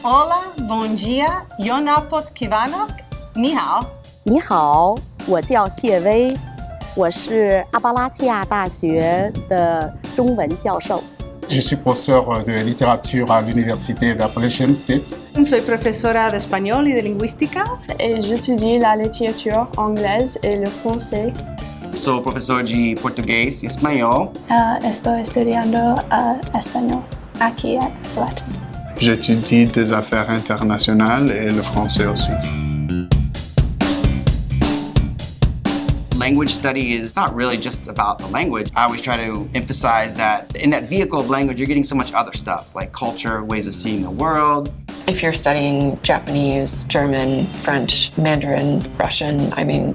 Hola, bom dia, yo napot kivanok, ni hao. 你好，我叫谢薇，我是阿巴拉契亚大学的中文教授。Je suis professeur de littérature à l'Université d'Appalachian State. Soy profesora de español y de lingüística. Et j'étudie la littérature anglaise et le français. Sou professor de português e espanhol. Estoy estudiando español aquí en Appalachian. J'étudie des affaires internationales et le français aussi. Language study is not really just about the language. I always try to emphasize that in that vehicle of language, you're getting so much other stuff, like culture, ways of seeing the world. If you're studying Japanese, German, French, Mandarin, Russian,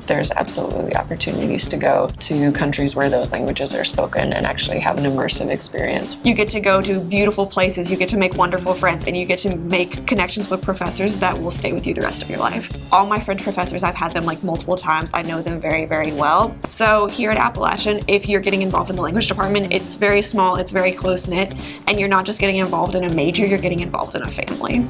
there's absolutely opportunities to go to countries where those languages are spoken and actually have an immersive experience. You get to go to beautiful places, you get to make wonderful friends, and you get to make connections with professors that will stay with you the rest of your life. All my French professors, I've had them multiple times. I know them very, very well. So here at Appalachian, if you're getting involved in the language department, it's very small, it's very close-knit, and you're not just getting involved in a major, you're getting involved in a family.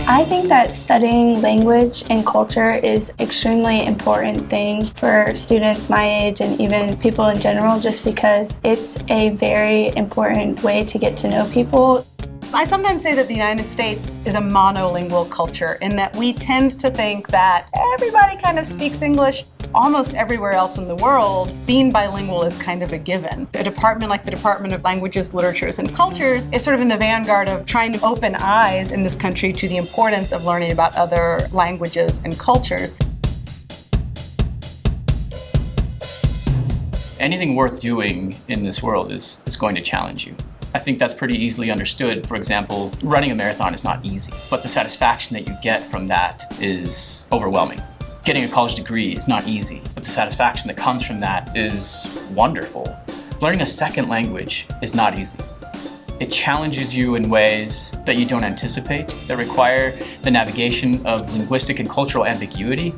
I think that studying language and culture is extremely important thing for students my age and even people in general, just because it's a very important way to get to know people. I sometimes say that the United States is a monolingual culture in that we tend to think that everybody kind of speaks English almost everywhere else in the world. Being bilingual is kind of a given. A department like the Department of Languages, Literatures, and Cultures is sort of in the vanguard of trying to open eyes in this country to the importance of learning about other languages and cultures. Anything worth doing in this world is going to challenge you. I think that's pretty easily understood. For example, running a marathon is not easy, but the satisfaction that you get from that is overwhelming. Getting a college degree is not easy, but the satisfaction that comes from that is wonderful. Learning a second language is not easy. It challenges you in ways that you don't anticipate, that require the navigation of linguistic and cultural ambiguity.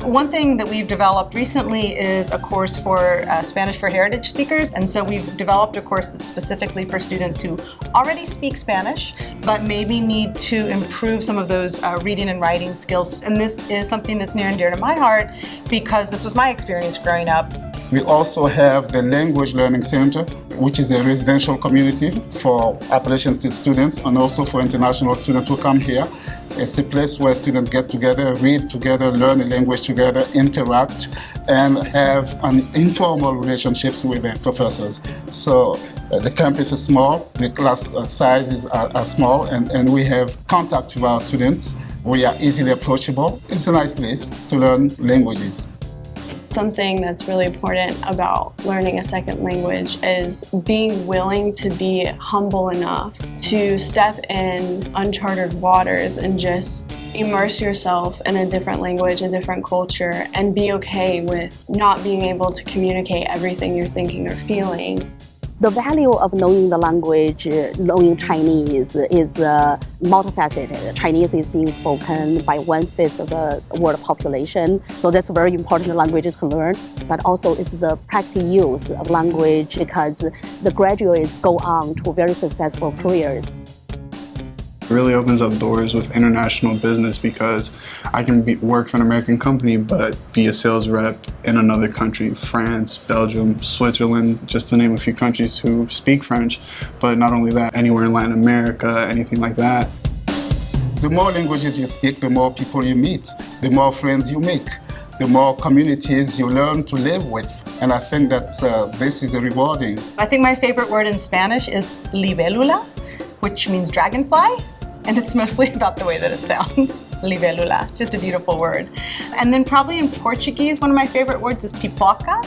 One thing that we've developed recently is a course for Spanish for heritage speakers. And so we've developed a course that's specifically for students who already speak Spanish, but maybe need to improve some of those reading and writing skills. And this is something that's near and dear to my heart because this was my experience growing up. We also have the Language Learning Center, which is a residential community for Appalachian State students and also for international students who come here. It's a place where students get together, read together, learn a language together, interact, and have an informal relationships with their professors. So the campus is small, the class sizes are small, and we have contact with our students. We are easily approachable. It's a nice place to learn languages. Something that's really important about learning a second language is being willing to be humble enough to step in uncharted waters and just immerse yourself in a different language, a different culture, and be okay with not being able to communicate everything you're thinking or feeling. The value of knowing the language, knowing Chinese, is multifaceted. Chinese is being spoken by 1/5 of the world population, so that's a very important language to learn. But also it's the practical use of language because the graduates go on to very successful careers. It really opens up doors with international business because I can work for an American company but be a sales rep in another country, France, Belgium, Switzerland, just to name a few countries who speak French. But not only that, anywhere in Latin America, anything like that. The more languages you speak, the more people you meet, the more friends you make, the more communities you learn to live with. And I think that this is rewarding. I think my favorite word in Spanish is libélula, which means dragonfly. And it's mostly about the way that it sounds. Libélula, just a beautiful word. And then probably in Portuguese, one of my favorite words is pipoca,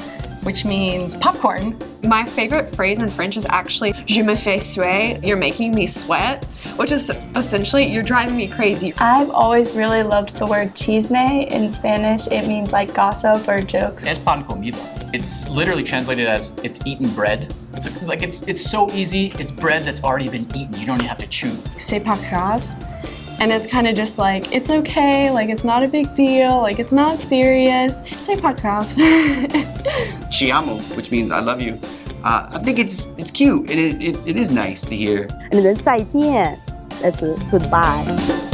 which means popcorn. My favorite phrase in French is actually je me fais suer, you're making me sweat, which is essentially you're driving me crazy. I've always really loved the word chisme. In Spanish, it means gossip or jokes. Es pan comido. It's literally translated as it's eaten bread. It's so easy. It's bread that's already been eaten. You don't even have to chew. C'est pas grave. And it's kind of just it's okay, it's not a big deal, it's not serious. C'est pas grave. Ci amo, which means I love you. I think it's cute and it is nice to hear. 人再见 It's a goodbye.